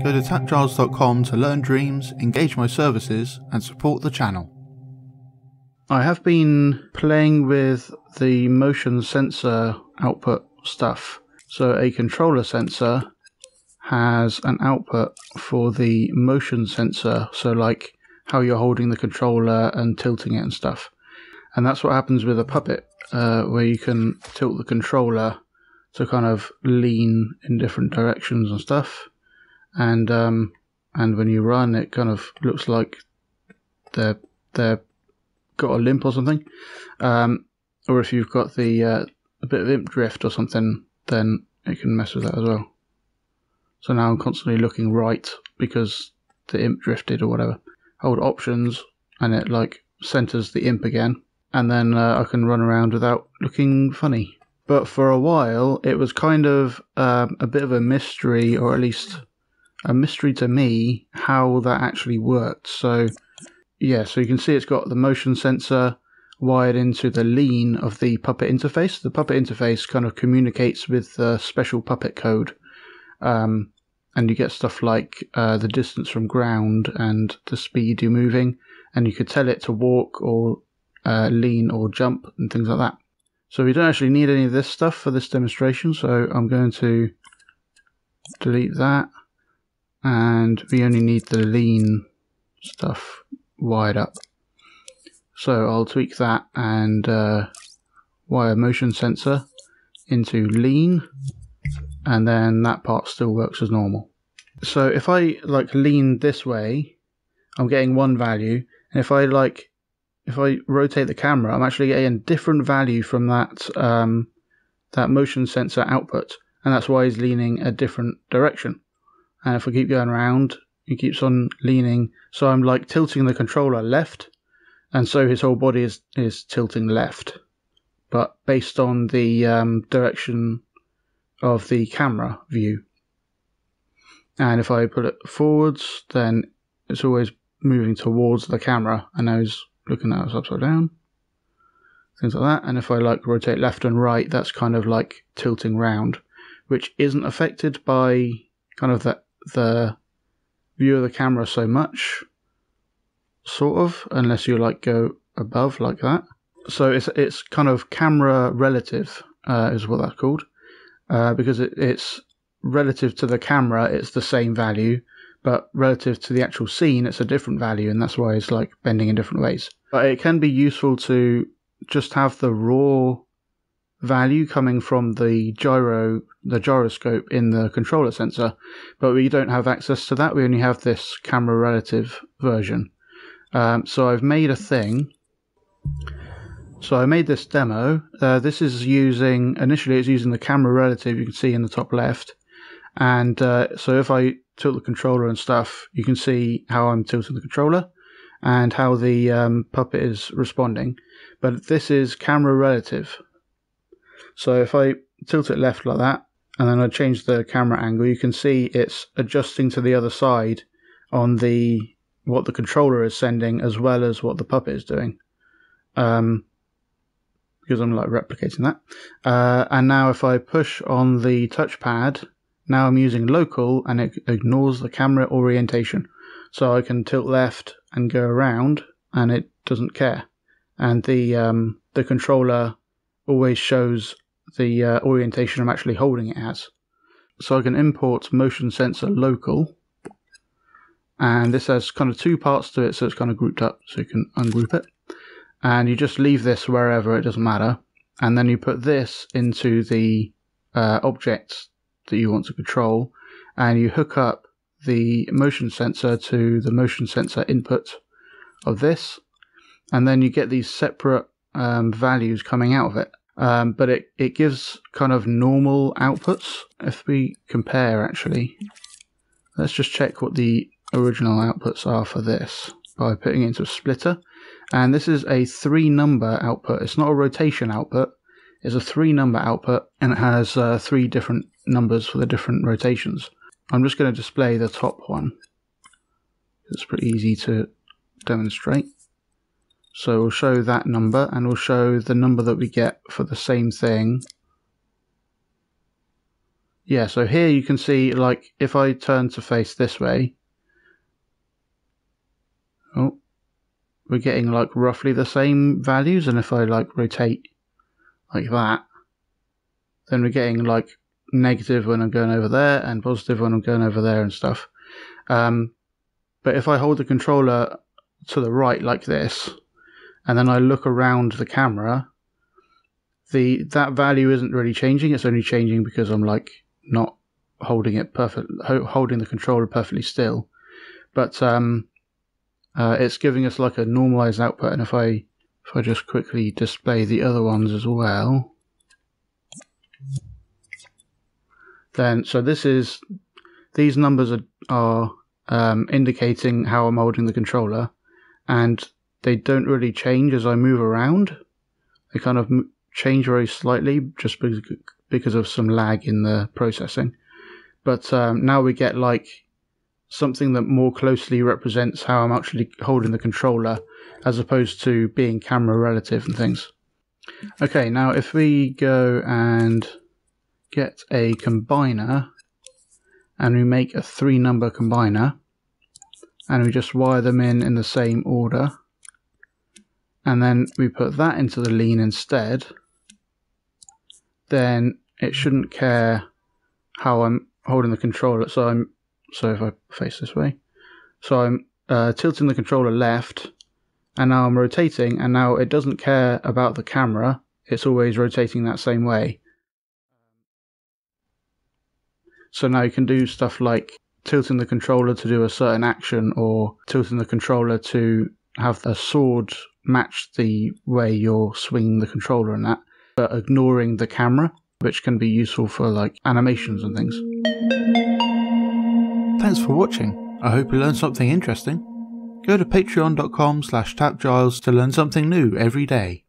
Go to TAPgiles.com to learn dreams, engage my services, and support the channel. I have been playing with the motion sensor output stuff. So a controller sensor has an output for the motion sensor, so like how you're holding the controller and tilting it and stuff. And that's what happens with a puppet, where you can tilt the controller to kind of lean in different directions and stuff. And when you run, it kind of looks like they're got a limp or something. Or if you've got a bit of imp drift or something, then it can mess with that as well. So now I'm constantly looking right because the imp drifted or whatever. Hold options and it like centers the imp again, and then I can run around without looking funny. But for a while it was kind of a bit of a mystery, or at least a mystery to me, how that actually worked. So yeah, so you can see it's got the motion sensor wired into the lean of the puppet interface. The puppet interface kind of communicates with the special puppet code. And you get stuff like the distance from ground and the speed you're moving, and you could tell it to walk or lean or jump and things like that. So we don't actually need any of this stuff for this demonstration, so I'm going to delete that, and we only need the lean stuff wired up. So I'll tweak that and wire motion sensor into lean, and then that part still works as normal. So if I like lean this way, I'm getting one value, and if I rotate the camera, I'm actually getting a different value from that that motion sensor output, and that's why he's leaning a different direction. And if I keep going around, he keeps on leaning, so I'm like tilting the controller left, and so his whole body is tilting left, but based on the direction of the camera view. And if I put it forwards, then it's always moving towards the camera, and now he's looking at us upside down, things like that. And if I like rotate left and right, that's kind of like tilting round, which isn't affected by kind of the view of the camera so much, sort of, unless you like go above like that. So it's kind of camera relative, is what that's called, because it's relative to the camera, it's the same value, but relative to the actual scene, it's a different value, and that's why it's like bending in different ways. But it can be useful to just have the raw value coming from the gyroscope in the controller sensor, but we don't have access to that. We only have this camera relative version. So I've made a thing. So I made this demo. This is initially it's using the camera relative, you can see in the top left. And so if I tilt the controller and stuff, you can see how I'm tilting the controller and how the puppet is responding. But this is camera relative. So if I tilt it left like that, and then I change the camera angle, you can see it's adjusting to the other side on what the controller is sending as well as what the puppet is doing. Because I'm like replicating that. And now if I push on the touchpad, now I'm using local and it ignores the camera orientation. So I can tilt left and go around and it doesn't care. And the controller always shows the orientation I'm actually holding it as. So I can import motion sensor local. And this has kind of two parts to it, so it's kind of grouped up, so you can ungroup it. And you just leave this wherever, it doesn't matter. And then you put this into the object that you want to control, and you hook up the motion sensor to the motion sensor input of this, and then you get these separate values coming out of it. But it gives kind of normal outputs. If we compare, actually, let's just check what the original outputs are for this by putting it into a splitter. And this is a 3-number output. It's not a rotation output. It's a 3-number output, and it has 3 different numbers for the different rotations. I'm just going to display the top one. It's pretty easy to demonstrate. So we'll show that number, and we'll show the number that we get for the same thing. yeah, so here you can see, like, if I turn to face this way, oh, we're getting like roughly the same values, and if I like rotate like that, then we're getting like negative when I'm going over there and positive when I'm going over there and stuff. But if I hold the controller to the right like this, and then I look around the camera, that value isn't really changing. It's only changing because I'm like not holding the controller perfectly still. But it's giving us like a normalized output, and if I just quickly display the other ones as well, then so these numbers are indicating how I'm holding the controller, and they don't really change as I move around. They kind of change very slightly just because of some lag in the processing. But now we get like something that more closely represents how I'm actually holding the controller, as opposed to being camera relative and things. Okay, now if we go and get a combiner, and we make a 3-number combiner, and we just wire them in the same order, and then we put that into the lean instead, then it shouldn't care how I'm holding the controller. So if I face this way, so I'm tilting the controller left, and now I'm rotating, and now it doesn't care about the camera. It's always rotating that same way. So now you can do stuff like tilting the controller to do a certain action, or tilting the controller to have a sword match the way you're swinging the controller and that, but ignoring the camera, which can be useful for like animations and things. Thanks for watching. I hope you learned something interesting. Go to patreon.com/TAPgiles to learn something new every day.